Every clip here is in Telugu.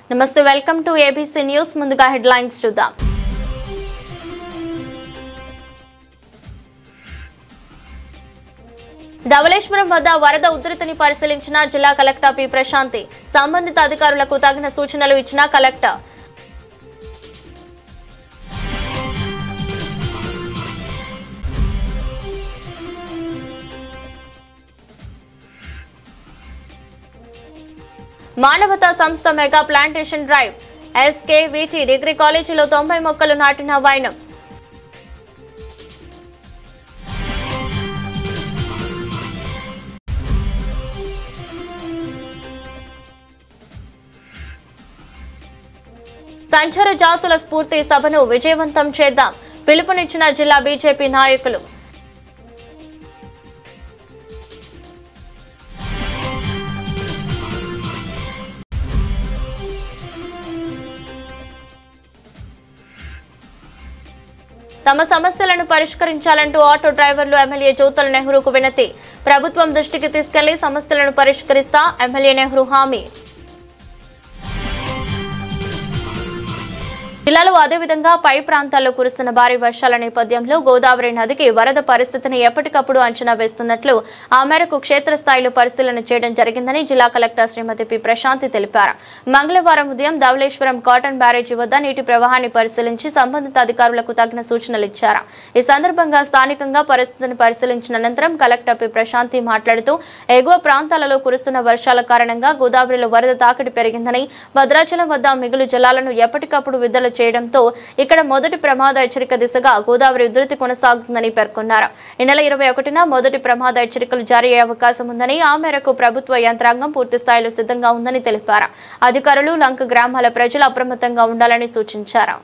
నమస్తే వెల్కమ్ టు ఏబీసీ న్యూస్ ముందుగా హెడ్లైన్స్ చూద్దాం ధవళేశ్వరం వద్ద వరద ఉధృతిని పరిశీలించిన జిల్లా కలెక్టర్ పి ప్రశాంతి సంబంధిత అధికారులకు తగిన సూచనలు ఇచ్చిన కలెక్టర్ మానవతా సంస్థ mega plantation drive SKVT degree కాలేజీలో 90 మొక్కలు నాటిన వైనం సంచార జాతుల స్ఫూర్తి సభను విజయవంతం చేద్దాం పిలుపునిచ్చిన జిల్లా బీజేపీ నాయకులు తమ సమస్యలను పరిష్కరించాలంటూ ఆటో డ్రైవర్లు ఎమ్మెల్యే జ్యోతుల నెహ్రూకు వినతి ప్రభుత్వం దృష్టికి తీసుకెళ్లి సమస్యలను పరిష్కరిస్తా ఎమ్మెల్యే నెహ్రూ హామీ జిల్లాలో అదేవిధంగా పై ప్రాంతాల్లో కురుస్తున్న భారీ వర్షాల నేపథ్యంలో గోదావరి నదికి వరద పరిస్థితిని ఎప్పటికప్పుడు అంచనా వేస్తున్నట్లు ఆ మేరకు క్షేత్రస్థాయిలో పరిశీలన చేయడం జరిగిందని జిల్లా కలెక్టర్ శ్రీమతి పి ప్రశాంతి తెలిపారు. మంగళవారం ఉదయం ధవళేశ్వరం కాటన్ బ్యారేజీ వద్ద నీటి ప్రవాహాన్ని పరిశీలించి సంబంధిత అధికారులకు తగిన సూచనలు ఇచ్చారు. ఈ సందర్భంగా స్థానికంగా పరిస్థితిని పరిశీలించిన అనంతరం కలెక్టర్ పి ప్రశాంతి మాట్లాడుతూ ఎగువ ప్రాంతాలలో కురుస్తున్న వర్షాల కారణంగా గోదావరిలో వరద తాకిడి పెరిగిందని భద్రాచలం వద్ద మిగులు జలాలను ఎప్పటికప్పుడు విడుదల చేయడంతో ఇక్కడ మొదటి ప్రమాద హెచ్చరిక దిశగా గోదావరి ఉధృతి కొనసాగుతుందని పేర్కొన్నారు. ఈ నెల 21న మొదటి ప్రమాద హెచ్చరికలు జారీ అయ్యే అవకాశం ఉందని ఆ మేరకు ప్రభుత్వ యంత్రాంగం పూర్తి స్థాయిలో సిద్ధంగా ఉందని తెలిపారు. అధికారులు లంక గ్రామాల ప్రజలు అప్రమత్తంగా ఉండాలని సూచించారు.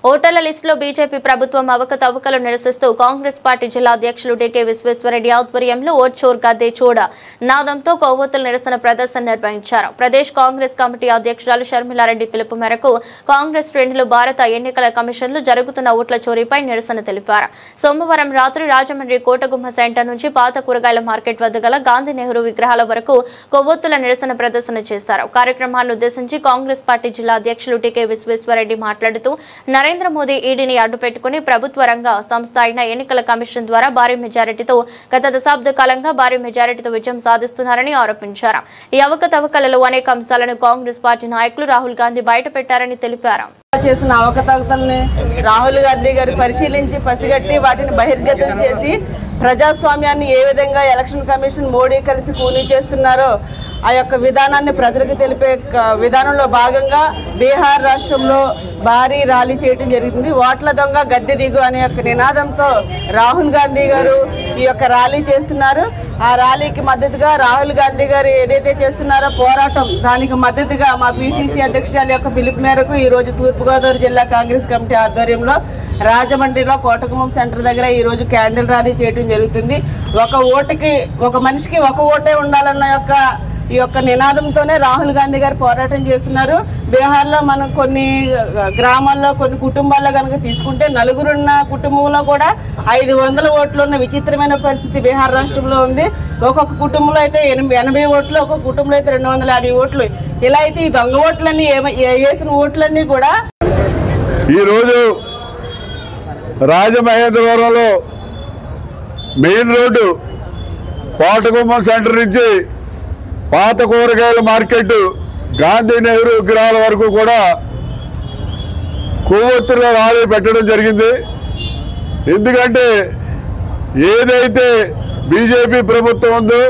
ఓటర్ల లిస్టులో బీజేపీ ప్రభుత్వం అవకతవకలు నిరసిస్తూ కాంగ్రెస్ పార్టీ జిల్లా అధ్యక్షులు డీకే విశ్వేశ్వరరెడ్డి ఆధ్వర్యంలో ఓట్ చోర్ గద్దే చూడ నాదంతో కొవ్వొత్తుల నిరసన ప్రదర్శన నిర్వహించారు. ప్రదేశ్ కాంగ్రెస్ కమిటీ అధ్యక్షురాలు షర్మిలారెడ్డి పిలుపు మేరకు కాంగ్రెస్ శ్రేణులు భారత ఎన్నికల కమిషన్లు జరుగుతున్న ఓట్ల చోరీపై నిరసన తెలిపారు. సోమవారం రాత్రి రాజమండ్రి కోటగుమ్మ సెంటర్ నుంచి పాత కూరగాయల మార్కెట్ వద్ద గల గాంధీ నెహ్రూ విగ్రహాల వరకు కొవ్వొత్తుల నిరసన ప్రదర్శన చేశారు. కార్యక్రమాన్ని ఉద్దేశించి కాంగ్రెస్ పార్టీ జిల్లా అధ్యక్షులు డీకే విశ్వేశ్వరరెడ్డి మాట్లాడుతూ నరేంద్ర మోదీ ఈడీని అడ్డుపెట్టుకుని ప్రభుత్వ రంగ సంస్థ అయిన ఎన్నికల కమిషన్ ద్వారా భారీ మెజారిటీతో గత దశాబ్ద కాలంగా భారీ మెజారిటీతో విజయం సాధిస్తున్నారని ఆరోపించారు. ఈ అవకతవకలలో అనేక అంశాలను కాంగ్రెస్ పార్టీ నాయకులు రాహుల్ గాంధీ బయటపెట్టారని తెలిపారు. చేసిన అవకతవకల్ని రాహుల్ గాంధీ గారు పరిశీలించి పసిగట్టి వాటిని బహిర్గతం చేసి ప్రజాస్వామ్యాన్ని ఏ విధంగా ఎలక్షన్ కమిషన్ మోడీ కలిసి కూనీ చేస్తున్నారో ఆ యొక్క విధానాన్ని ప్రజలకు తెలిపే విధానంలో భాగంగా బీహార్ రాష్ట్రంలో భారీ ర్యాలీ చేయడం జరిగింది. ఓట్ల దొంగ గద్దె దిగు అనే యొక్క నినాదంతో రాహుల్ గాంధీ గారు ఈ యొక్క ర్యాలీ చేస్తున్నారు. ఆ ర్యాలీకి మద్దతుగా రాహుల్ గాంధీ గారు ఏదైతే చేస్తున్నారో పోరాటం దానికి మద్దతుగా మా పిసిసి అధ్యక్షురాలు యొక్క పిలుపు మేరకు ఈరోజు తూర్పుగోదావరి జిల్లా కాంగ్రెస్ కమిటీ ఆధ్వర్యంలో రాజమండ్రిలో కోటగుమ్మం సెంటర్ దగ్గర ఈరోజు క్యాండిల్ ర్యాలీ చేయడం జరుగుతుంది. ఒక మనిషికి ఒక ఓటే ఉండాలన్న ఈ యొక్క నినాదంతోనే రాహుల్ గాంధీ గారు పోరాటం చేస్తున్నారు. బీహార్లో మనం కొన్ని గ్రామాల్లో కొన్ని కుటుంబాల్లో కనుక తీసుకుంటే నలుగురున్న కుటుంబంలో కూడా 500 ఓట్లు ఉన్న విచిత్రమైన పరిస్థితి బీహార్ రాష్ట్రంలో ఉంది. ఒక్కొక్క కుటుంబంలో అయితే 80 ఓట్లు, ఒక్కొక్క కుటుంబంలో అయితే 250 ఓట్లు. ఇలా అయితే ఈ దొంగ ఓట్లన్నీ వేసిన ఓట్లన్నీ కూడా ఈరోజు రాజమహేంద్రవరంలో మెయిన్ రోడ్డు కోటగుమ్మం సెంటర్ నుంచి పాత కూరగాయల మార్కెట్ గాంధీ నెహ్రూ విగ్రహాల వరకు కూడా కొవ్వొత్తుల ర్యాలీ పెట్టడం జరిగింది. ఎందుకంటే ఏదైతే బీజేపీ ప్రభుత్వం ఉందో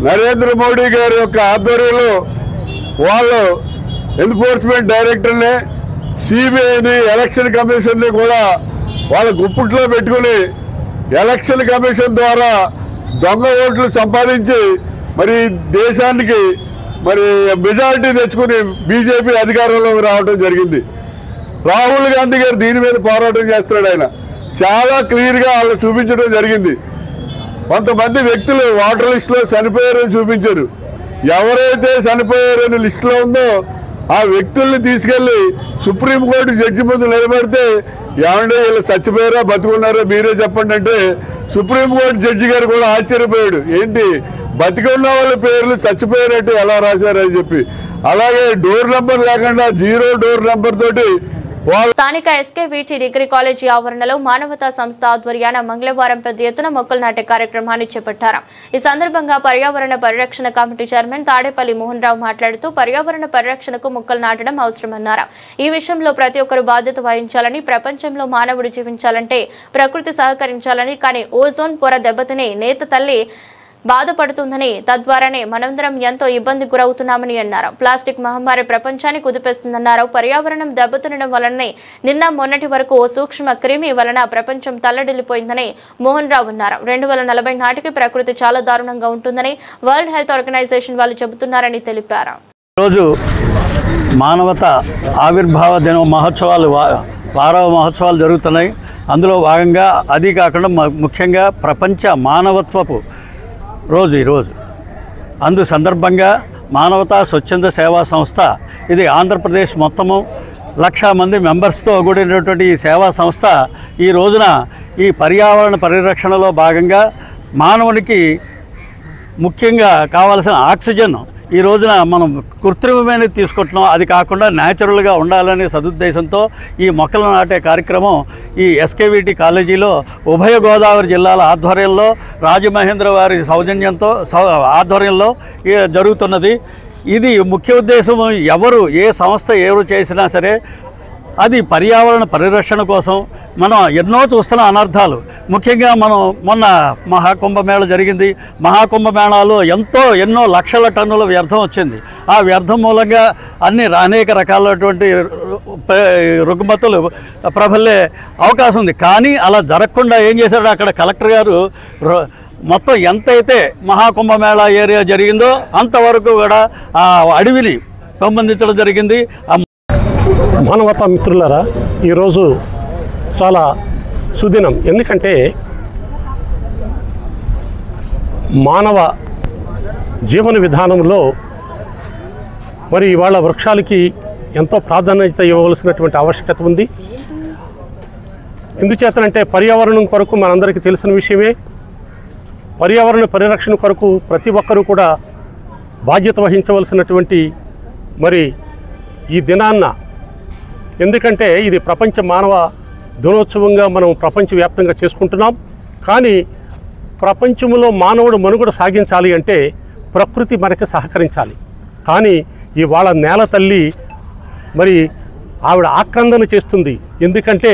నరేంద్ర మోడీ గారి యొక్క ఆధ్వర్యంలో వాళ్ళు ఎన్ఫోర్స్మెంట్ డైరెక్టర్ని, సిబిఐని, ఎలక్షన్ కమిషన్ని కూడా వాళ్ళ గుప్పిట్లో పెట్టుకుని ఎలక్షన్ కమిషన్ ద్వారా దొంగ ఓట్లు సంపాదించి మరి దేశానికి మరి మెజారిటీ తెచ్చుకుని బీజేపీ అధికారంలోకి రావడం జరిగింది. రాహుల్ గాంధీ గారు దీని మీద పోరాటం చేస్తున్నాడు. ఆయన చాలా క్లియర్గా వాళ్ళు చూపించడం జరిగింది. కొంతమంది వ్యక్తులు ఓటర్ లిస్టులో చనిపోయారని చూపించారు. ఎవరైతే చనిపోయారని లిస్టులో ఉందో ఆ వ్యక్తుల్ని తీసుకెళ్లి సుప్రీంకోర్టు జడ్జి ముందు నిలబెడితే ఏమంటే వీళ్ళు చచ్చిపోయారా బతుకున్నారో మీరే చెప్పండి అంటే సుప్రీంకోర్టు జడ్జి గారు కూడా ఆశ్చర్యపోయాడు. ఏంటి బతికున్న వాళ్ళ పేర్లు చచ్చిపోయినట్టు ఎలా రాశారని చెప్పి. అలాగే డోర్ నెంబర్ లేకుండా 0 డోర్ నెంబర్ తోటి స్థానిక ఎస్కేవిటి డిగ్రీ కాలేజీ ఆవరణలో మానవతా సంస్థ ఆధ్వర్యాన మంగళవారం పెద్ద ఎత్తున మొక్కలు నాటే కార్యక్రమాన్ని చేపట్టారు. ఈ సందర్భంగా పర్యావరణ పరిరక్షణ కమిటీ చైర్మన్ తాడేపల్లి మోహన్ రావు మాట్లాడుతూ పర్యావరణ పరిరక్షణకు మొక్కలు నాటడం అవసరమన్నారు. ఈ విషయంలో ప్రతి ఒక్కరూ బాధ్యత వహించాలని, ప్రపంచంలో మానవుడు జీవించాలంటే ప్రకృతి సహకరించాలని, కానీ ఓజోన్ పొర దెబ్బతిని నేత తల్లి బాధపడుతుందని, తద్వారానే మనందరం ఎంతో ఇబ్బంది గురవుతున్నామని అన్నారు. ప్లాస్టిక్ మహమ్మారి ప్రపంచాన్ని కుదిపేస్తుందన్నారు. పర్యావరణం దెబ్బతినడం వలనే నిన్న మొన్నటి వరకు ఓ సూక్ష్మ క్రిమి వలన ప్రపంచం తల్లడిల్లిపోయిందని మోహన్ రావు అన్నారు. 2040 నాటికి ప్రకృతి చాలా దారుణంగా ఉంటుందని వరల్డ్ హెల్త్ ఆర్గనైజేషన్ వాళ్ళు చెబుతున్నారని తెలిపారు. రోజు మానవత ఆవిర్భావ దిన మహోత్సవాలు వారవ మహోత్సవాలు జరుగుతున్నాయి. అందులో భాగంగా అది కాకుండా ముఖ్యంగా ప్రపంచ మానవత్వపు రోజు ఈరోజు. అందు సందర్భంగా మానవతా స్వచ్ఛంద సేవా సంస్థ, ఇది ఆంధ్రప్రదేశ్ మొత్తము 1,00,000 మంది మెంబర్స్తో కూడినటువంటి ఈ సేవా సంస్థ ఈ రోజున ఈ పర్యావరణ పరిరక్షణలో భాగంగా మానవునికి ముఖ్యంగా కావాల్సిన ఆక్సిజన్ ఈ రోజున మనం కృత్రిమమైనది తీసుకుంటున్నాం. అది కాకుండా న్యాచురల్గా ఉండాలనే సదుద్దేశంతో ఈ మొక్కలు నాటే కార్యక్రమం ఈ ఎస్కేవిటి కాలేజీలో ఉభయ గోదావరి జిల్లాల ఆధ్వర్యంలో రాజమహేంద్ర వారి సౌజన్యంతో ఆధ్వర్యంలో జరుగుతున్నది. ఇది ముఖ్య ఉద్దేశం ఏ సంస్థ ఎవరు చేసినా సరే అది పర్యావరణ పరిరక్షణ కోసం. మనం ఎన్నో చూస్తున్న అనర్థాలు, ముఖ్యంగా మనం మొన్న మహాకుంభమేళ జరిగింది. మహాకుంభమేళాలో ఎన్నో లక్షల టన్నుల వ్యర్థం వచ్చింది. ఆ వ్యర్థం మూలంగా అనేక రకాలైనటువంటి రుగ్మతులు ప్రబలే అవకాశం ఉంది. కానీ అలా జరగకుండా ఏం చేశారు, అక్కడ కలెక్టర్ గారు మొత్తం ఎంతైతే మహాకుంభమేళా ఏరియా జరిగిందో అంతవరకు కూడా ఆ అడవిని పెంపొందించడం జరిగింది. మానవతా మిత్రులారా, ఈరోజు చాలా సుదినం. ఎందుకంటే మానవ జీవన విధానంలో మరి ఇవాళ వృక్షాలకి ఎంతో ప్రాధాన్యత ఇవ్వవలసినటువంటి ఆవశ్యకత ఉంది. ఎందుచేతనంటే పర్యావరణం కొరకు మనందరికీ తెలిసిన విషయమే. పర్యావరణ పరిరక్షణ కొరకు ప్రతి ఒక్కరూ కూడా బాధ్యత వహించవలసినటువంటి మరి ఈ దినాన్న, ఎందుకంటే ఇది ప్రపంచ మానవ దినోత్సవంగా మనం ప్రపంచవ్యాప్తంగా చేసుకుంటున్నాం. కానీ ప్రపంచంలో మానవుడు మనుగడ సాగించాలి అంటే ప్రకృతి మనకి సహకరించాలి. కానీ ఇవాళ నేల తల్లి మరి ఆవిడ ఆక్రందన చేస్తుంది. ఎందుకంటే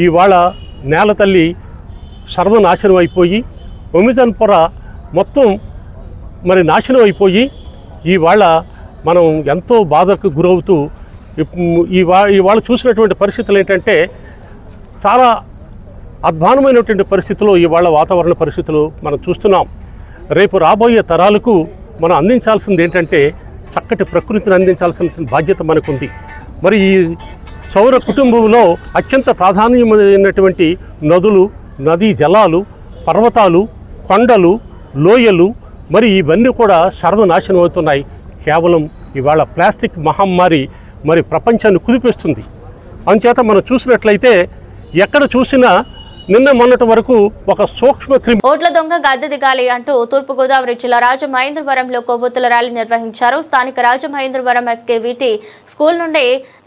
ఇవాళ నేల తల్లి సర్వనాశనం అయిపోయి, ఒమిజన్ పొర మొత్తం మరి నాశనం అయిపోయి ఇవాళ మనం ఎంతో బాధకు గురవుతూ ఇవాళ చూసినటువంటి పరిస్థితులు ఏంటంటే చాలా అధ్వానమైనటువంటి పరిస్థితుల్లో ఇవాళ వాతావరణ పరిస్థితులు మనం చూస్తున్నాం. రేపు రాబోయే తరాలకు మనం అందించాల్సింది ఏంటంటే చక్కటి ప్రకృతిని అందించాల్సిన బాధ్యత మనకుంది. మరి ఈ సౌర కుటుంబంలో అత్యంత ప్రాధాన్యమైనటువంటి నదులు, నదీ జలాలు, పర్వతాలు, కొండలు, లోయలు మరి ఇవన్నీ కూడా సర్వనాశనం అవుతున్నాయి. కేవలం ఇవాళ ప్లాస్టిక్ మహమ్మారి మరి ప్రపంచాన్ని కుదిపేస్తుంది. అందుచేత మనం చూసినట్లయితే ఎక్కడ చూసినా నిన్న మొన్నటి వరకు ఒక సూక్ష్మ క్రిమి. ఓట్ల దొంగ గద్దె దిగాలి అంటూ తూర్పుగోదావరి జిల్లా రాజమహేంద్రవరంలో కొవ్వొత్తుల ర్యాలీ నిర్వహించారు. స్థానిక రాజమహేంద్రవరం ఎస్కేవిటి స్కూల్ నుండి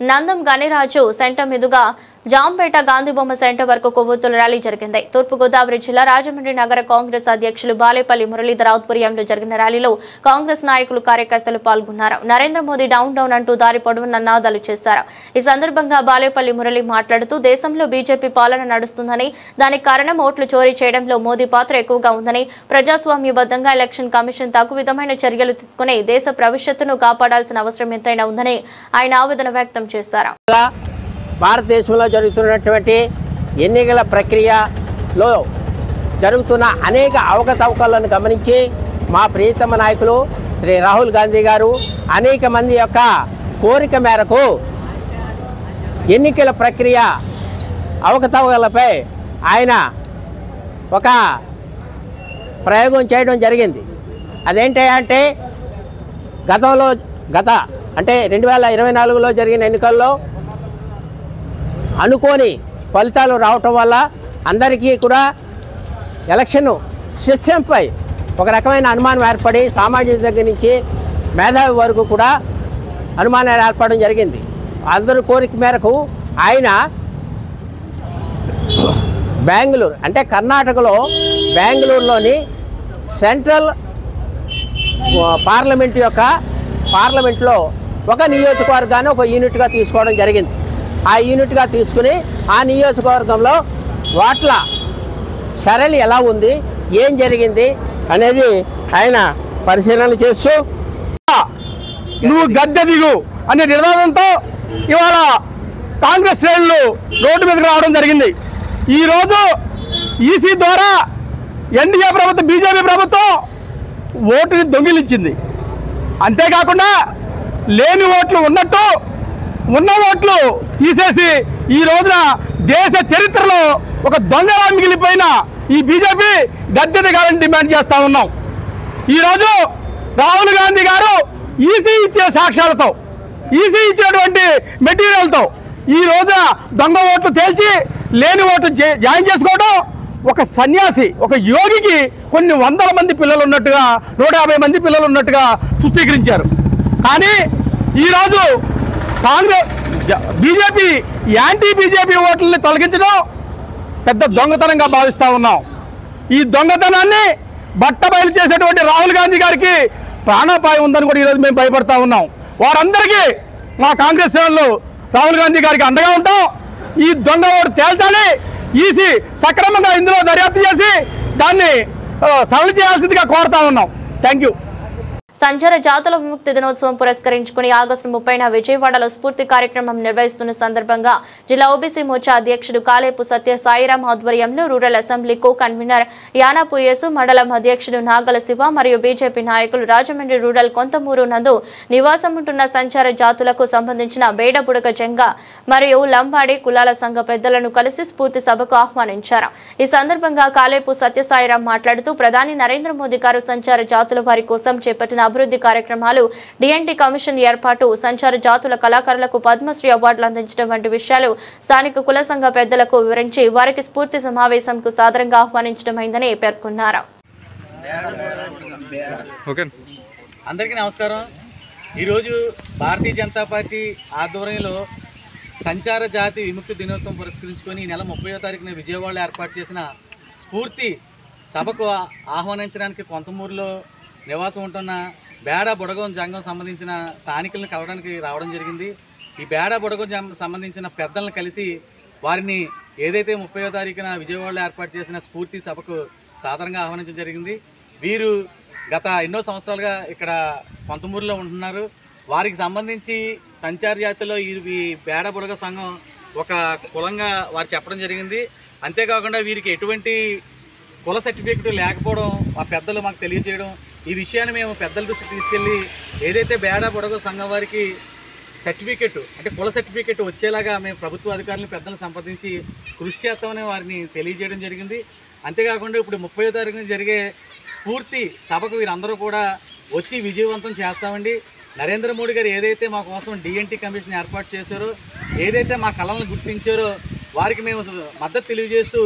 నందం గణిరాజు సెంటర్ మీదుగా జాంపేట గాంధీబొమ్మ సెంటర్ వరకు కొవ్వొత్తుల ర్యాలీ జరిగింది. తూర్పుగోదావరి జిల్లా రాజమండ్రి నగర కాంగ్రెస్ అధ్యక్షులు బాలేపల్లి మురళీధర్ ఆధ్వర్యంలో జరిగిన ర్యాలీలో కాంగ్రెస్ నాయకులు కార్యకర్తలు పాల్గొన్నారు. నరేంద్ర మోదీ డౌన్ డౌన్ అంటూ దారి పొడవునా నినాదాలు చేశారు. ఈ సందర్భంగా బాలేపల్లి మురళి మాట్లాడుతూ దేశంలో బీజేపీ పాలన నడుస్తుందని, దానికి కారణం ఓట్లు చోరీ చేయడంలో మోదీ పాత్ర ఎక్కువగా ఉందని, ప్రజాస్వామ్యబద్ధంగా ఎలక్షన్ కమిషన్ తగు విధమైన చర్యలు తీసుకుని దేశ భవిష్యత్తును కాపాడాల్సిన అవసరం ఎంతైనా ఉందని ఆయన ఆవేదన వ్యక్తం చేశారు. భారతదేశంలో జరుగుతున్నటువంటి ఎన్నికల ప్రక్రియలో జరుగుతున్న అనేక అవకతవకలను గమనించి మా ప్రియతమ నాయకులు శ్రీ రాహుల్ గాంధీ గారు అనేక మంది యొక్క కోరిక మేరకు ఎన్నికల ప్రక్రియ అవకతవకలపై ఆయన ఒక ప్రయోగం చేయడం జరిగింది. అదేంటంటే గత 2024లో జరిగిన ఎన్నికల్లో అనుకోని ఫలితాలు రావటం వల్ల అందరికీ కూడా ఎలక్షన్ సిస్టంపై ఒక రకమైన అనుమానం ఏర్పడి సామాన్యుల దగ్గర నుంచి మేధావి వరకు కూడా అనుమానాలు ఏర్పడడం జరిగింది. అందరి కోరిక మేరకు ఆయన బెంగళూరు అంటే కర్ణాటకలో బెంగళూరులోని సెంట్రల్ పార్లమెంట్లో ఒక నియోజకవర్గాన్ని ఒక యూనిట్గా తీసుకోవడం జరిగింది. ఆ యూనిట్గా తీసుకుని ఆ నియోజకవర్గంలో ఓట్ల సరళి ఎలా ఉంది, ఏం జరిగింది అనేది ఆయన పరిశీలన చేస్తూ నువ్వు గద్దె దిగు అనే నినాదంతో ఇవాళ కాంగ్రెస్ శ్రేణులు రోడ్డు మీదకి రావడం జరిగింది. ఈరోజు ఈసీ ద్వారా ఎన్డీఏ ప్రభుత్వం, బీజేపీ ప్రభుత్వం ఓటుని దొంగిలించింది. అంతేకాకుండా లేని ఓట్లు ఉన్నట్టు, ఉన్న ఓట్లు తీసేసి ఈ రోజున దేశ చరిత్రలో ఒక దొంగలా మిగిలిపోయిన ఈ బీజేపీ గద్దె దిగాలని డిమాండ్ చేస్తూ ఉన్నాం. ఈరోజు రాహుల్ గాంధీ గారు ఈసీ ఇచ్చే సాక్ష్యాలతో, ఈసీ ఇచ్చేటువంటి మెటీరియల్తో ఈ రోజున దొంగ ఓట్లు తేల్చి లేని ఓట్లు జాయిన్ చేసుకోవడం ఒక సన్యాసి, ఒక యోగికి కొన్ని వందల మంది పిల్లలు ఉన్నట్టుగా, 150 మంది పిల్లలు ఉన్నట్టుగా సృష్టీకరించారు. కానీ ఈరోజు బీజేపీ యాంటీ బీజేపీ ఓట్లని తొలగించడం పెద్ద దొంగతనంగా భావిస్తూ ఉన్నాం. ఈ దొంగతనాన్ని బట్టబయలు చేసేటువంటి రాహుల్ గాంధీ గారికి ప్రాణాపాయం ఉందని కూడా ఈరోజు మేము భయపడతా ఉన్నాం. వారందరికీ మా కాంగ్రెస్ శ్రేణులు రాహుల్ గాంధీ గారికి అండగా ఉంటాం. ఈ దొంగ ఓటు తేల్చాలి. ఈసీ సక్రమంగా ఇందులో దర్యాప్తు చేసి దాన్ని సరళ చేయాల్సిందిగా కోరుతా ఉన్నాం. Thank you. సంచార జాతుల విముక్తి దినోత్సవం పురస్కరించుకుని ఆగస్టు 30న విజయవాడలో స్ఫూర్తి కార్యక్రమం నిర్వహిస్తున్న సందర్భంగా జిల్లా ఓబీసీ మోర్చా అధ్యక్షుడు కాలేపు సత్య సాయిరాం ఆధ్వర్యంలో rural assembly co convener Yanapu Yesu, మండలం అధ్యక్షుడు నాగల శివ మరియు బీజేపీ నాయకులు రాజమండ్రి రూరల్ కొంతమూరు నందు నివాసం ఉంటున్న సంచార జాతులకు సంబంధించిన బేడబుడక జంగ మరియు లంబాడి కులాల సంఘ పెద్దలను కలిసి స్ఫూర్తి సభకు ఆహ్వానించారు. ఈ సందర్భంగా కాలేపు సత్య సాయిరాం మాట్లాడుతూ ప్రధాని నరేంద్ర మోదీ గారు సంచార జాతుల వారి కోసం చేపట్టిన అభివృద్ధి కార్యక్రమాలు, డిఎన్టీ కమిషన్ ఏర్పాటు, సంచార జాతుల కళాకారులకు పద్మశ్రీ అవార్డులు అందించడం వంటి విషయాలు స్థానిక కుల సంఘ పెద్దలకు వివరించి వారికి స్ఫూర్తి సమావేశంకు సాదరంగా ఆహ్వానించడమైందని పేర్కొన్నారు. అందరికీ నమస్కారం. ఈరోజు భారతీయ జనతా పార్టీ ఆధ్వర్యంలో సంచార జాతి విముక్తి దినోత్సవం పురస్కరించుకొని ఈ నెల 30వ తారీఖున విజయవాడలో ఏర్పాటు చేసిన స్ఫూర్తి సభకు ఆహ్వానించడానికి కొంతమూరులో నివాసం ఉంటున్న బేడ బుడగం జంగం సంబంధించిన స్థానికులను కలవడానికి రావడం జరిగింది. ఈ బేడ బుడగం సంబంధించిన పెద్దలను కలిసి వారిని ఏదైతే 30వ తారీఖున విజయవాడలో ఏర్పాటు చేసిన స్ఫూర్తి సభకు సాధారణంగా ఆహ్వానించడం జరిగింది. వీరు గత ఎన్నో సంవత్సరాలుగా ఇక్కడ కొంతమూరులో ఉంటున్నారు. వారికి సంబంధించి సంచార జాతిలో ఈ బేడ బుడగ సంఘం ఒక కులంగా వారు చెప్పడం జరిగింది. అంతేకాకుండా వీరికి ఎటువంటి కుల సర్టిఫికెట్ లేకపోవడం ఆ పెద్దలు మాకు తెలియజేయడం, ఈ విషయాన్ని మేము పెద్దల దృష్టికి తీసుకెళ్ళి ఏదైతే బేడ బుడగ సంఘం వారికి సర్టిఫికెట్ అంటే కుల సర్టిఫికెట్ వచ్చేలాగా మేము ప్రభుత్వ అధికారులను పెద్దలను సంప్రదించి కృషి చేస్తామని వారిని తెలియజేయడం జరిగింది. అంతేకాకుండా ఇప్పుడు 30వ తారీఖున జరిగే స్ఫూర్తి సభకు వీరందరూ కూడా వచ్చి విజయవంతం చేస్తామండి. నరేంద్ర మోడీ గారు ఏదైతే మా కోసం డిఎన్టీ కమిషన్ ఏర్పాటు చేశారో, ఏదైతే మా కళలను గుర్తించారో వారికి మేము మద్దతు తెలియజేస్తూ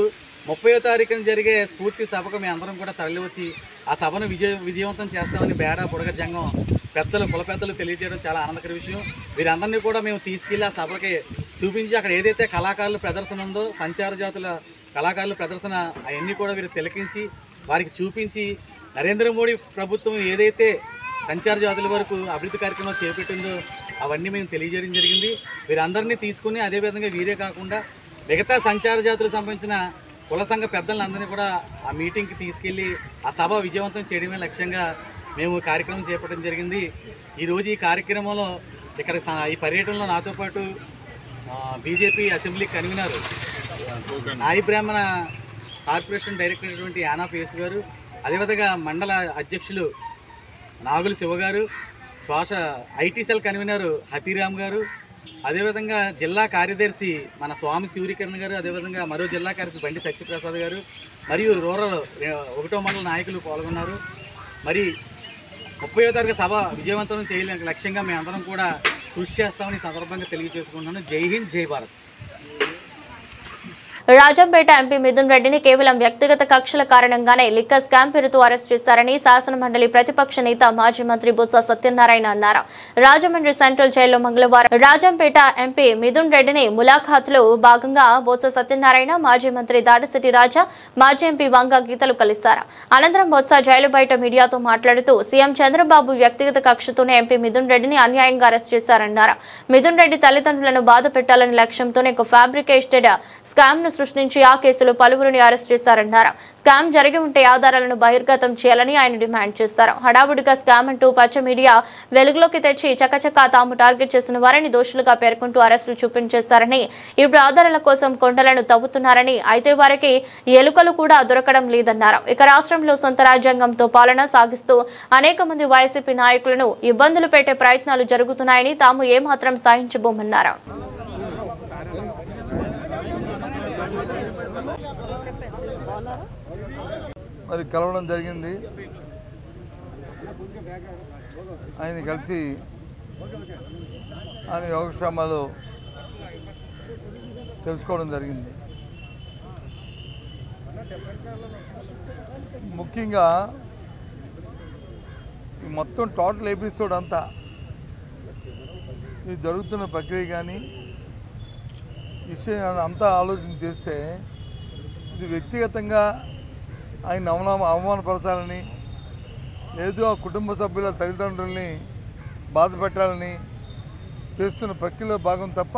30వ తారీఖున జరిగే స్ఫూర్తి సభకు మేము అందరం కూడా తరలివచ్చి ఆ సభను విజయవంతం చేస్తామని బేడ బుడగ జంగం పెద్దలు కుల పెద్దలు తెలియజేయడం చాలా ఆనందకర విషయం. వీరందరినీ కూడా మేము తీసుకెళ్ళి ఆ సభకి చూపించి అక్కడ ఏదైతే కళాకారుల ప్రదర్శన ఉందో సంచార జాతుల కళాకారుల ప్రదర్శన అవన్నీ కూడా వీరు తిలకించి వారికి చూపించి నరేంద్ర మోడీ ప్రభుత్వం ఏదైతే సంచార జాతుల వరకు అభివృద్ధి కార్యక్రమాలు చేపట్టిందో అవన్నీ మేము తెలియజేయడం జరిగింది. వీరందరినీ తీసుకుని అదేవిధంగా వీరే కాకుండా మిగతా సంచార జాతులకు సంబంధించిన కుల సంఘ పెద్దలందరినీ కూడా ఆ మీటింగ్కి తీసుకెళ్ళి ఆ సభ విజయవంతం చేయడమే లక్ష్యంగా మేము కార్యక్రమం చేపట్టడం జరిగింది. ఈరోజు ఈ కార్యక్రమంలో ఇక్కడ ఈ పర్యటనలో నాతో పాటు బీజేపీ అసెంబ్లీ కన్వీనర్ నాయి బ్రాహ్మణ కార్పొరేషన్ డైరెక్టర్ అయినటువంటి యానా పేసు గారు, అదేవిధంగా మండల అధ్యక్షులు నాగుల శివ గారు, ఐటీ సెల్ కన్వీనర్ హతీరామ్ గారు, అదేవిధంగా జిల్లా కార్యదర్శి మన స్వామి సూర్యకిరణ్ గారు, అదేవిధంగా మరో జిల్లా కార్యదర్శి బండి సత్యప్రసాద్ గారు మరియు రూరల్ 1వ మండల నాయకులు పాల్గొన్నారు. మరి 30వ తారీఖు సభ విజయవంతం చేయడానికి లక్ష్యంగా మేమందరం కూడా కృషి చేస్తామని సందర్భంగా తెలియజేసుకుంటున్నాను. జై హింద్, జై భారత్. రాజంపేట ఎంపీ మిథున్ రెడ్డిని కేవలం వ్యక్తిగత కక్షల కారణంగానే లిక్కర్ స్కామ్ పేరుతో అరెస్ట్ చేశారని శాసనమండలి ప్రతిపక్ష నేత మాజీ మంత్రి బొత్స సత్యనారాయణ అన్నారు. రాజమండ్రి సెంట్రల్ జైల్లో మంగళవారం రాజంపేట ఎంపీ మిథున్ రెడ్డిని ములాఖాత్లో భాగంగా బొత్స సత్యనారాయణ, మాజీ మంత్రి దాడిశెట్టి రాజా, మాజీ ఎంపీ వంగ గీతలు కలిశారు. అనంతరం బొత్స జైలు బయట మీడియాతో మాట్లాడుతూ సీఎం చంద్రబాబు వ్యక్తిగత కక్షతోనే ఎంపీ మిథున్ రెడ్డిని అన్యాయంగా అరెస్ట్ చేశారన్నారు. మిథున్ రెడ్డి తల్లిదండ్రులను బాధ పెట్టాలనే లక్ష్యంతోనే ఒక ఫ్యాబ్రికేటెడ్ స్కామ్ ను సృష్టించి ఆ కేసులో పలువురిని అరెస్ట్ చేశారన్నారు. స్కామ్ జరిగి ఉంటే ఆధారాలను బహిర్గతం చేయాలని ఆయన డిమాండ్ చేశారు. హడావుడిగా స్కామ్ అంటూ పచ్చ మీడియా వెలుగులోకి తెచ్చి చకచకా తాము టార్గెట్ చేసిన వారిని దోషులుగా పేర్కొంటూ అరెస్టులు చూపించేశారని, ఇప్పుడు ఆధారాల కోసం కొండలను తవ్వుతున్నారని, అయితే వారికి ఎలుకలు కూడా దొరకడం లేదన్నారు. ఇక రాష్ట్రంలో సొంత రాజ్యాంగంతో పాలన సాగిస్తూ అనేక మంది వైసీపీ నాయకులను ఇబ్బందులు పెట్టే ప్రయత్నాలు జరుగుతున్నాయని తాము ఏమాత్రం సహించబోమన్నారు. మరి కలవడం జరిగింది. ఆయన కలిసి ఆయన యోగక్షేమాలు తెలుసుకోవడం జరిగింది. ముఖ్యంగా మొత్తం టోటల్ ఎపిసోడ్ అంతా ఇది జరుగుతున్న ప్రక్రియ కానీ విషయం అంతా ఆలోచన చేస్తే ఇది వ్యక్తిగతంగా ఆయన అవమానపరచాలని, లేదు ఆ కుటుంబ సభ్యుల తల్లిదండ్రుల్ని బాధ పెట్టాలని చేస్తున్న ప్రక్రియలో భాగం తప్ప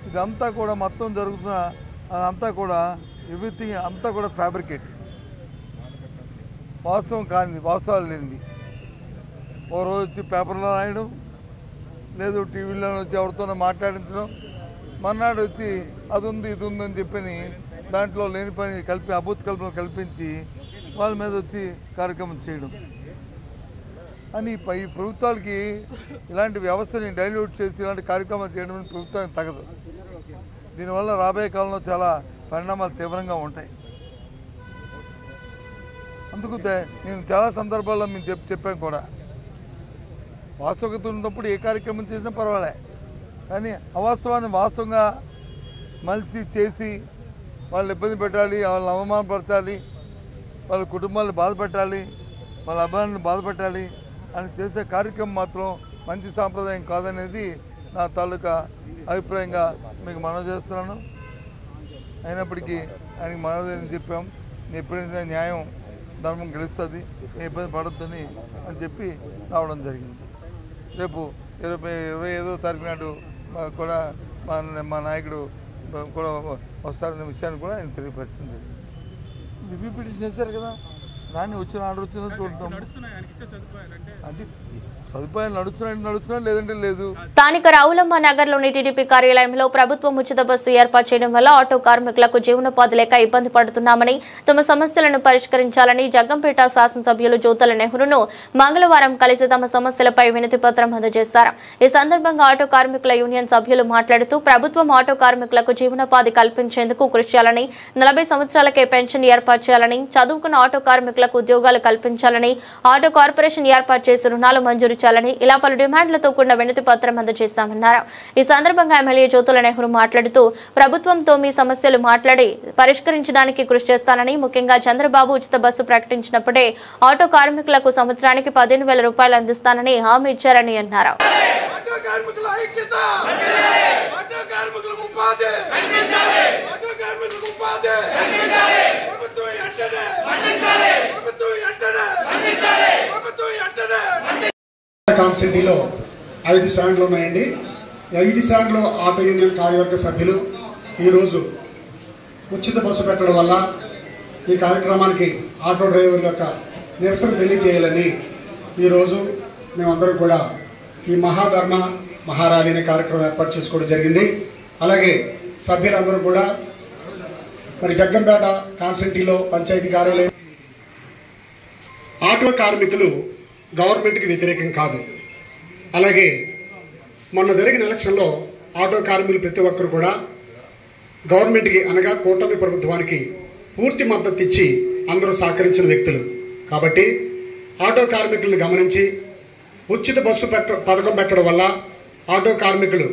ఇదంతా కూడా మొత్తం జరుగుతున్న అదంతా కూడా ఎవ్రీథింగ్ అంతా కూడా ఫ్యాబ్రికేట్, వాస్తవం కానిది, వాస్తవాలు లేనివి. ఓ రోజు వచ్చి పేపర్లో రాయడం, లేదు టీవీలో వచ్చి ఎవరితోనో మాట్లాడించడం, మర్నాడు వచ్చి అది ఉంది ఇది ఉందని చెప్పని దాంట్లో లేని పని కలిపి అభూత కల్పన కల్పించి వాళ్ళ మీద వచ్చి కార్యక్రమం చేయడం అని ఈ ప్రభుత్వాలకి ఇలాంటి వ్యవస్థని డైల్యూట్ చేసి ఇలాంటి కార్యక్రమాలు చేయడం ప్రభుత్వానికి తగదు. దీనివల్ల రాబోయే కాలంలో చాలా పరిణామాలు తీవ్రంగా ఉంటాయి. అందుకు నేను చాలా సందర్భాల్లో మేము చెప్పాను కూడా, వాస్తవికత ఉన్నప్పుడు ఏ కార్యక్రమం చేసినా పర్వాలే, కానీ అవాస్తవాన్ని వాస్తవంగా మలిచి చేసి వాళ్ళని ఇబ్బంది పెట్టాలి, వాళ్ళని అవమానపరచాలి, వాళ్ళ కుటుంబాలను బాధపెట్టాలి, వాళ్ళ అభిమానులను బాధపెట్టాలి అని చేసే కార్యక్రమం మాత్రం మంచి సాంప్రదాయం కాదనేది నా తాలూకా అభిప్రాయంగా మీకు మనవి చేస్తున్నాను. అయినప్పటికీ ఆయనకి మనవి చెప్పాం, ఎప్పుడైనా న్యాయం ధర్మం గెలుస్తుంది, ఏ ఇబ్బంది పడొద్దని అని చెప్పి రావడం జరిగింది. రేపు 25వ తారీఖు నాడు కూడా మా నాయకుడు కూడా వస్తారనే విషయాన్ని కూడా ఆయన తెలియపరిచింది జరిగింది. రివ్యూ పిటిషన్ వేశారు కదా, రాని వచ్చిన ఆర్డర్ వచ్చిందో చూడతాం. అంటే సదుపాయాలు నడుస్తున్నా లేదంటే లేదు. స్థానిక రావులమ్మ నగర్లోని టీడీపీ కార్యాలయంలో ప్రభుత్వం ఉచిత బస్సు ఏర్పాటు చేయడం వల్ల ఆటో కార్మికులకు జీవనోపాధి లేక ఇబ్బంది పడుతున్నామని, తమ సమస్యలను పరిష్కరించాలని జగ్గంపేట శాసనసభ్యులు జ్యోతుల నెహ్రూను మంగళవారం కలిసి తమ సమస్యలపై వినతి పత్రం అందజేశారు. ఈ సందర్భంగా ఆటో కార్మికుల యూనియన్ సభ్యులు మాట్లాడుతూ ప్రభుత్వం ఆటో కార్మికులకు జీవనోపాధి కల్పించేందుకు కృషి చేయాలని, 40 సంవత్సరాలకే పెన్షన్ ఏర్పాటు చేయాలని, చదువుకున్న ఆటో కార్మికులకు ఉద్యోగాలు కల్పించాలని, ఆటో కార్పొరేషన్ ఏర్పాటు చేసి రుణాలు మంజూరు చేయాలని ఇలా పలు డిమాండ్లతో కూడిన వినతి పత్రం అందజేశామన్నారు. ఈ సందర్భంగా ఎమ్మెల్యే జ్యోతుల నెహ్రూ మాట్లాడుతూ ప్రభుత్వంతో మీ సమస్యలు మాట్లాడి పరిష్కరించడానికి కృషి చేస్తానని, ముఖ్యంగా చంద్రబాబు ఉచిత బస్సు ప్రకటించినప్పుడే ఆటో కార్మికులకు సంవత్సరానికి 15,000 రూపాయలు అందిస్తానని హామీ ఇచ్చారని అన్నారు. ఉపాధి ఆటో కార్మికులకు ఉపాధి ప్రభుత్వం వెంటనే కాన్స్టిట్యూన్సీలో 5 స్టాండ్లు ఉన్నాయండి. 5 స్టాండ్లో ఆటో యూనియన్ కార్యవర్గ సభ్యులు ఈరోజు ఉచిత బస్సు పెట్టడం వల్ల ఈ కార్యక్రమానికి ఆటో డ్రైవర్ల యొక్క నిరసన తెలియజేయాలని ఈరోజు మేమందరం కూడా ఈ మహాధర్మ మహారాలి అనే కార్యక్రమం ఏర్పాటు చేసుకోవడం జరిగింది. అలాగే సభ్యులందరూ కూడా మరి జగ్గంపేట కాన్స్టిట్యూన్సీలో పంచాయతీ కార్యాలయం ఆటో కార్మికులు గవర్నమెంట్కి వ్యతిరేకం కాదు. అలాగే మొన్న జరిగిన ఎలక్షన్లో ఆటో కార్మికులు ప్రతి ఒక్కరు కూడా గవర్నమెంట్కి అనగా కూటమి ప్రభుత్వానికి పూర్తి మద్దతు ఇచ్చి అందరూ సహకరించిన వ్యక్తులు కాబట్టి ఆటో కార్మికులను గమనించి ఉచిత బస్సు పథకం పెట్టడం వల్ల ఆటో కార్మికులు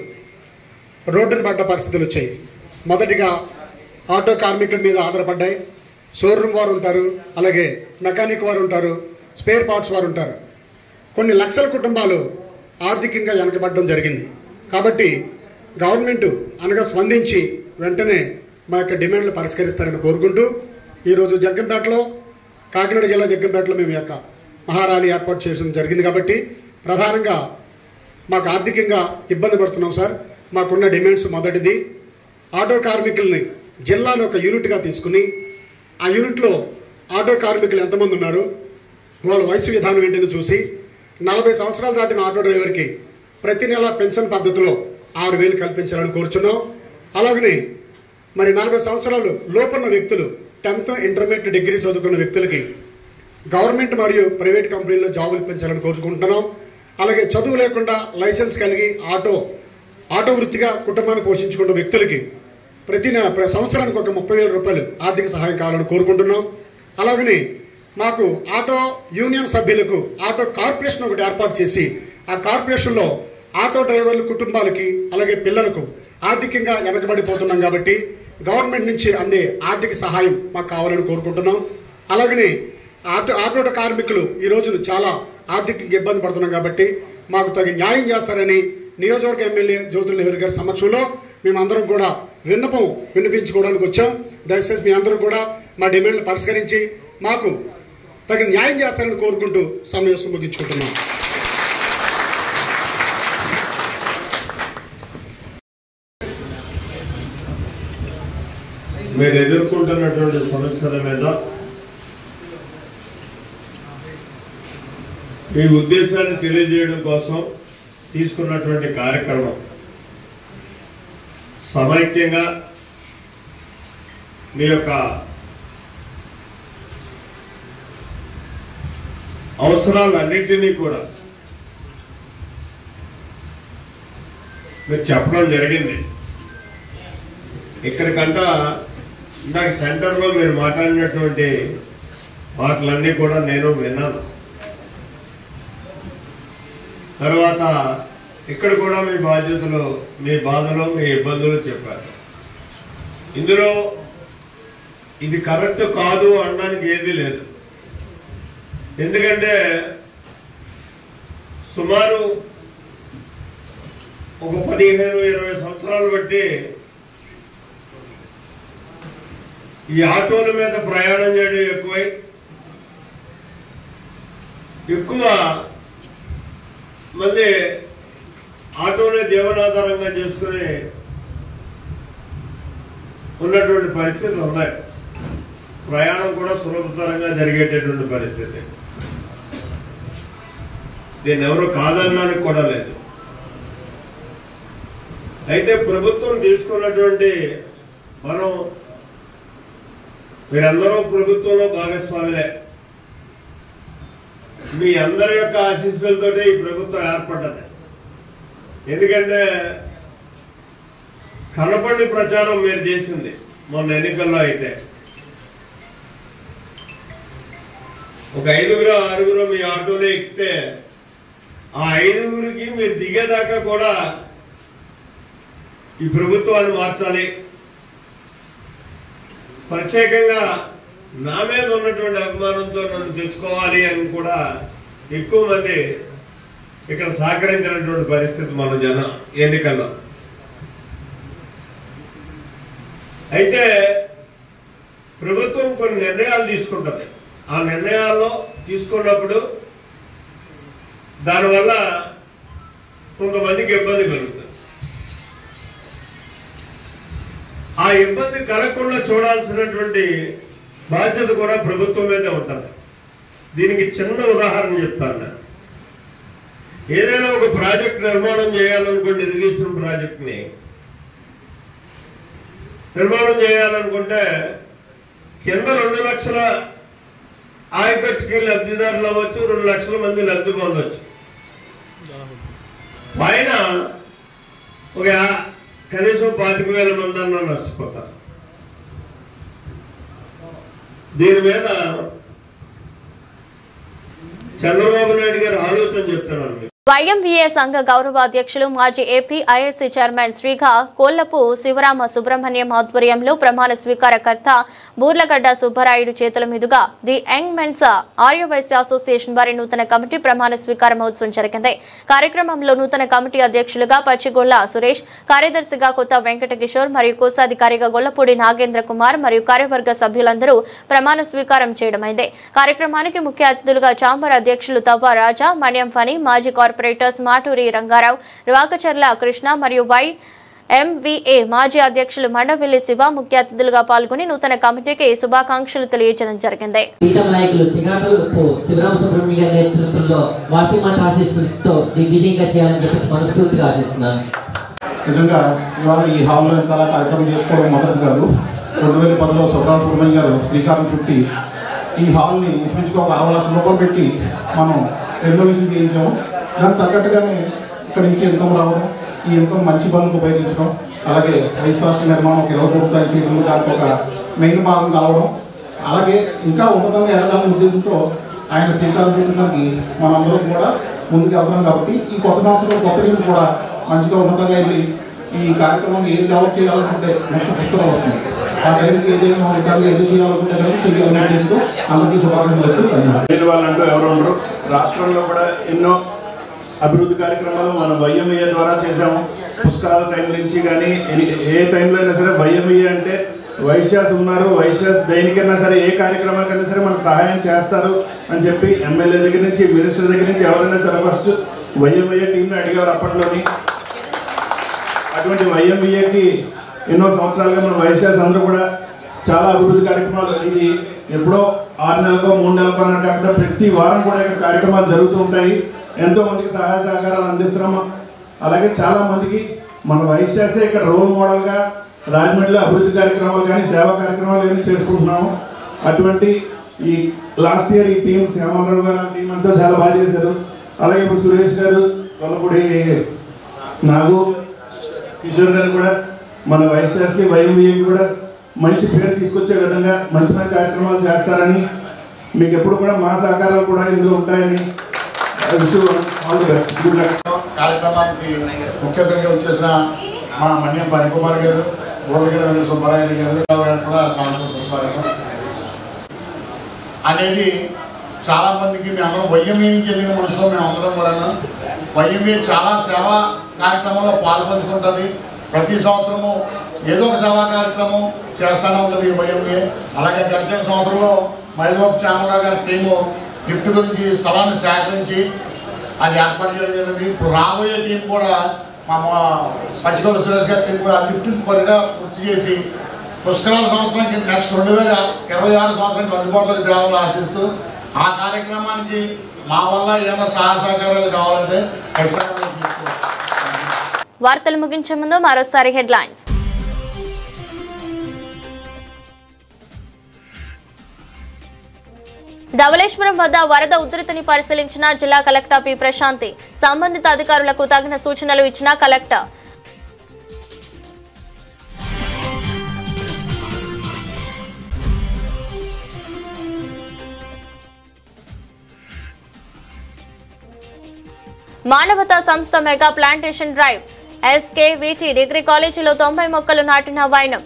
రోడ్డును పడ్డ పరిస్థితులు వచ్చాయి. మొదటిగా ఆటో కార్మికుల మీద ఆధారపడ్డాయి. షోరూమ్ వారు ఉంటారు, అలాగే మెకానిక్ వారు ఉంటారు, స్పేర్ పార్ట్స్ వారు ఉంటారు. కొన్ని లక్షల కుటుంబాలు ఆర్థికంగా వెనకబడడం జరిగింది. కాబట్టి గవర్నమెంట్ అనగా స్పందించి వెంటనే మా యొక్క డిమాండ్లు పరిష్కరిస్తారని కోరుకుంటూ ఈరోజు జగ్గంపేటలో కాకినాడ జిల్లా జగ్గంపేటలో మేము యొక్క మహారాలి ఏర్పాటు చేయడం జరిగింది. కాబట్టి ప్రధానంగా మాకు ఆర్థికంగా ఇబ్బంది పడుతున్నాం సార్. మాకున్న డిమాండ్స్ మొదటిది ఆటో కార్మికుల్ని జిల్లాలో ఒక యూనిట్గా తీసుకుని ఆ యూనిట్లో ఆటో కార్మికులు ఎంతమంది ఉన్నారు, వాళ్ళ వయసు విధానం ఏంటని చూసి 40 సంవత్సరాలు దాటిన ఆటో డ్రైవర్కి ప్రతి నెల పెన్షన్ పద్ధతిలో 6,000 కల్పించాలని కోరుచున్నాం. అలాగనే మరి 40 సంవత్సరాలు లోపున్న వ్యక్తులు 10th ఇంటర్మీడియట్ డిగ్రీ చదువుకున్న వ్యక్తులకి గవర్నమెంట్ మరియు ప్రైవేట్ కంపెనీల్లో జాబులు ఇప్పించాలని కోరుకుంటున్నాం. అలాగే చదువు లేకుండా లైసెన్స్ కలిగి ఆటో వృత్తిగా కుటుంబాన్ని పోషించుకున్న వ్యక్తులకి ప్రతి సంవత్సరానికి ఒక 30,000 రూపాయలు ఆర్థిక సహాయం కావాలని కోరుకుంటున్నాం. అలాగనే మాకు ఆటో యూనియన్ సభ్యులకు ఆటో కార్పొరేషన్ ఒకటి ఏర్పాటు చేసి ఆ కార్పొరేషన్లో ఆటో డ్రైవర్ల కుటుంబాలకి అలాగే పిల్లలకు ఆర్థికంగా వెనకబడిపోతున్నాం కాబట్టి గవర్నమెంట్ నుంచి అందే ఆర్థిక సహాయం మాకు కావాలని కోరుకుంటున్నాం. అలాగనే ఆటో కార్మికులు ఈ రోజు చాలా ఆర్థికంగా ఇబ్బంది పడుతున్నాం కాబట్టి మాకు తగిన న్యాయం చేస్తారని నియోజకవర్గ ఎమ్మెల్యే జ్యోతుల నెహ్రూ గారి సమక్షంలో మేమందరం కూడా విన్నపించుకోవడానికి వచ్చాం. దయచేసి మీ అందరూ కూడా మా డిమాండ్లు పరిష్కరించి మాకు తగిన న్యాయం చేస్తారని కోరుకుంటూ సమావేశం ముగించుకుంటున్నాం. మీరు ఎదుర్కొంటున్నటువంటి సమస్యల మీద మీ ఉద్దేశాన్ని తెలియజేయడం కోసం తీసుకున్నటువంటి కార్యక్రమం సమైక్యంగా మీ యొక్క అవసరాలన్నింటినీ కూడా మీరు చెప్పడం జరిగింది. ఇక్కడికంటా ఇందాక సెంటర్లో మీరు మాట్లాడినటువంటి మాటలన్నీ కూడా నేను విన్నాను. తర్వాత ఇక్కడ కూడా మీ బాధ్యతలు, మీ బాధలు, మీ ఇబ్బందులు చెప్పారు. ఇందులో ఇది కరెక్ట్ కాదు అనడానికి ఏదీ లేదు. ఎందుకంటే సుమారు ఒక 15-20 సంవత్సరాలు బట్టి ఈ ఆటోల మీద ప్రయాణం చేయడం ఎక్కువ మంది ఆటోనే జీవనాధారంగా చేసుకుని ఉన్నటువంటి పరిస్థితులు ఉన్నాయి. ప్రయాణం కూడా సులభతరంగా జరిగేటటువంటి పరిస్థితి. దీన్ని ఎవరు కాదనడానికి కూడా లేదు. అయితే ప్రభుత్వం తీసుకున్నటువంటి మీరందరూ ప్రభుత్వంలో భాగస్వాములే. మీ అందరి యొక్క ఆశీస్సులతోటి ఈ ప్రభుత్వం ఏర్పడ్డది. ఎందుకంటే కనపడి ప్రచారం మీరు చేసింది మొన్న ఎన్నికల్లో. అయితే ఒక 5-6 మీ ఆటోలో ఎక్కితే ఆ 5 మీరు దిగేదాకా కూడా ఈ ప్రభుత్వాన్ని మార్చాలి, ప్రత్యేకంగా నా మీద ఉన్నటువంటి అభిమానంతో నన్ను తెచ్చుకోవాలి అని కూడా ఎక్కువ మంది ఇక్కడ సహకరించినటువంటి పరిస్థితి మన ఎన్నికల్లో. అయితే ప్రభుత్వం కొన్ని నిర్ణయాలు తీసుకుంటుంది. ఆ నిర్ణయాల్లో తీసుకున్నప్పుడు దానివల్ల కొంతమందికి ఇబ్బంది కలుగుతుంది. ఆ ఇబ్బంది కలగకుండా చూడాల్సినటువంటి బాధ్యత కూడా ప్రభుత్వం మీదే ఉంటుంది. దీనికి చిన్న ఉదాహరణ చెప్తాను నేను. ఏదైనా ఒక ప్రాజెక్ట్ నిర్మాణం చేయాలనుకోండి, ఇరిగేషన్ ప్రాజెక్ట్ని నిర్మాణం చేయాలనుకుంటే కింద 2 లక్షల ఆయకట్టుకి లబ్ధిదారులు అవ్వచ్చు, 2 లక్షల మంది లబ్ధి పొందవచ్చు. పైన ఒక కనీసం 25,000 మంది అన్నా నష్టపోతారు. దీని మీద చంద్రబాబు నాయుడు గారు ఆలోచన చెప్తున్నాను. వైఎంవీఏ సంఘ గౌరవ అధ్యక్షులు మాజీ ఏపీ ఐఎస్సీ చైర్మన్ శ్రీగా కోల్లపు శివరామ సుబ్రహ్మణ్యం ఆధ్వర్యంలో ప్రమాణ స్వీకారకర్త బూర్లగడ్డ సుబ్బరాయుడు చేతుల మీదుగా the young men's Aryavaishya association వారి నూతన కమిటీ ప్రమాణ స్వీకార మహోత్సవం జరిగింది. కార్యక్రమంలో నూతన కమిటీ అధ్యక్షులుగా పచ్చిగొల్ల సురేష్, కార్యదర్శిగా కొత్త వెంకట కిషోర్ మరియు కోశాధికారిగా గొల్లపూడి నాగేంద్ర కుమార్ మరియు కార్యవర్గ సభ్యులందరూ ప్రమాణ స్వీకారం చేయడమైంది. కార్యక్రమానికి ముఖ్య అతిథులుగా చాంబర్ అధ్యక్షులు తవ్వ రాజా, మణ్యం ఫణి, మాజీ కార్పొరేటర్స్ మాటూరి రంగారావు, రాకచర్ల కృష్ణ మరియు ఎంవీఏ మాజీ అధ్యక్షులు మండవెల్లి శివ ముఖ్య అతిథులుగా పాల్గొని నూతన కమిటీకి శుభాకాంక్షలు తెలియజేయడం జరిగింది. నాయకులు శివరామ సుబ్రహ్మణ్యం గారి నేతృత్వంలో వార్షిక మంత్ర ఆశీస్సులతో దిగ్విజయంగా చేయాలని చెప్పేసి మనస్ఫూర్తిగా ఆశిస్తున్నాను. నిజంగా ఇవాళ ఈ హాల్లో ఎంత కార్యక్రమం చేసుకోవడం మొదటి కాదు. 2010లో శివరామ సుబ్రహ్మణ్యం గారు శ్రీకారం చుట్టి ఈ హాల్ని ఇంచుమించుగా ఒక 60 లక్షల రూపాయలు పెట్టి మనం రెనోవేషన్ చేయించాము. దానికి తగ్గట్టుగానే ఇక్కడ నుంచి ఇన్కమ్ రావడం, ఈ ఇన్కమ్ మంచి పనులకు ఉపయోగించడం, అలాగే వైస్ హాస్టల్ నిర్మాణం ఒక 20 కోట్ల చేయడం, దానికి ఒక మెయిన్ భాగం కావడం, అలాగే ఇంకా ఉన్నతంగా ఎదగాలనే ఉద్దేశంతో ఆయన శ్రీకారం చుట్టడానికి మనందరం కూడా ముందుకు వెళ్తున్నాం. కాబట్టి ఈ కొత్త సంవత్సరం కొత్త టీం కూడా మంచిగా ఉన్నతంగా వెళ్ళి ఈ కార్యక్రమం ఏది డెవలప్ చేయాలనుకుంటే నెక్స్ట్ పుస్తకం వస్తుంది. ఆ టైంకి ఏదైనా ఇంకా ఏదో చేయాలనుకుంటే చేయాలనే ఉద్దేశంతో అందరికీ శుభాకాంక్షలు. వాళ్ళంటూ ఎవరు ఉండరు. రాష్ట్రంలో కూడా ఎన్నో అభివృద్ధి కార్యక్రమాలు మనం వైఎంఈఏ ద్వారా చేసాము. పుష్కరాల టైం నుంచి కానీ ఏ టైంలో అయినా సరే వైఎంఈఏ అంటే వైశ్యాస్ ఉన్నారు, వైశ్యాస్ దేనికైనా సరే ఏ కార్యక్రమానికైనా సరే మనకు సహాయం చేస్తారు అని చెప్పి ఎమ్మెల్యే దగ్గర నుంచి మినిస్టర్ దగ్గర నుంచి ఎవరైనా సరే ఫస్ట్ వైఎంఈఏ టీంని అడిగారు అప్పట్లోని. అటువంటి వైఎంఈఏకి ఎన్నో సంవత్సరాలుగా మన వైశ్యాస్ అందరూ కూడా చాలా అభివృద్ధి కార్యక్రమాలు, ఇది ఎప్పుడో 6 నెలలకో 3 నెలలకో అని కాకుండా ప్రతి వారం కూడా ఇక్కడ కార్యక్రమాలు జరుగుతూ ఉంటాయి. ఎంతో మందికి సహాయ సహకారాలు అందిస్తున్నాము. అలాగే చాలా మందికి మన వైశ్యాసే ఇక్కడ రోల్ మోడల్గా రాజమండ్రిలో అభివృద్ధి కార్యక్రమాలు కానీ సేవా కార్యక్రమాలు కానీ చేసుకుంటున్నాము. అటువంటి ఈ లాస్ట్ ఇయర్ ఈ టీం శ్యామలరావు గారు టీం అంతా చాలా బాగా చేశారు. అలాగే ఇప్పుడు సురేష్ గారు, కొల్లపూడి నాగు, కిషోర్ గారు కూడా మన వైశ్యాస్కి వైఎంఈఏకి కూడా మంచి పేరు తీసుకొచ్చే విధంగా మంచి మంచి కార్యక్రమాలు చేస్తారని, మీకు ఎప్పుడు కూడా మా సహకారాలు కూడా ఇందులో ఉంటాయని కార్యక్రమానికి ముఖ్య అతిథిగా వచ్చేసిన మా మన్యం పనికుమార్ గారు, బూర్లగడ్డ సుబ్బరాయుడు గారు సుస్వాగతం అనేది చాలామందికి మేము వైఎంఈకి చెందిన మనుషులు మేమందరం కూడా వైఎంఈ చాలా సేవా కార్యక్రమంలో పాల్పంచుకుంటుంది. ప్రతి సంవత్సరము ఏదో ఒక సేవా కార్యక్రమం చేస్తూనే ఉంటుంది వైఎంఈ. అలాగే గడిచిన సంవత్సరంలో మైదోపు చామరావు గారి టీము గిఫ్ట్ గురించి స్థలాన్ని సేకరించి అది ఏర్పాటు చేయడం జరిగింది. ఇప్పుడు రాబోయే టీం కూడా మా పచ్చికొల్ల సురేష్ గారి టీం కూడా గిఫ్ట్ని త్వరగా పూర్తి చేసి పుష్కరాల సంవత్సరానికి నెక్స్ట్ 2026 సంవత్సరానికి అందుబాటులోకి తేవాలని ఆశిస్తూ ఆ కార్యక్రమానికి మా వల్ల ఏమైనా సహాయ సహకారాలు కావాలంటే ఖచ్చితంగా తీసుకోవాలి. వార్తలు ముగించే ముందు మరోసారి హెడ్లైన్స్. ధవళేశ్వరం వద్ద వరద ఉధృతిని పరిశీలించిన జిల్లా కలెక్టర్ పి ప్రశాంతి. సంబంధిత అధికారులకు తగిన సూచనలు ఇచ్చిన కలెక్టర్. మానవతా సంస్థ mega plantation drive. SKVT degree కాలేజీలో 90 మొక్కలు నాటిన వైనం.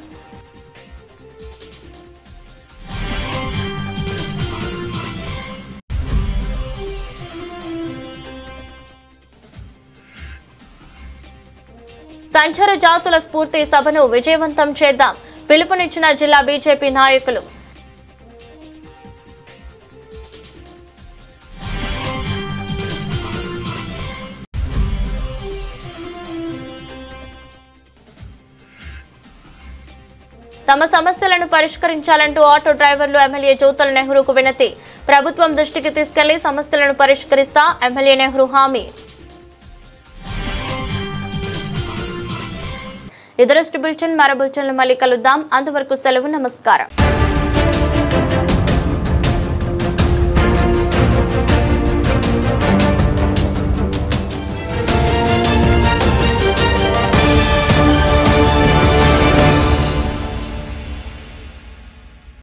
సంచార జాతుల స్ఫూర్తి సభను విజయవంతం చేద్దాం. పిలుపునిచ్చిన జిల్లా బీజేపీ నాయకులు. తమ సమస్యలను పరిష్కరించాలంటూ ఆటో డ్రైవర్లు ఎమ్మెల్యే జ్యోతుల నెహ్రూకు వినతి. ప్రభుత్వం దృష్టికి తీసుకెళ్లి సమస్యలను పరిష్కరిస్తా ఎమ్మెల్యే నెహ్రూ హామీ. ఇదే బులెటిన్ మరో బులెటిన్లో మళ్ళీ కలుద్దాం. అంతవరకు సెలవు. నమస్కారం.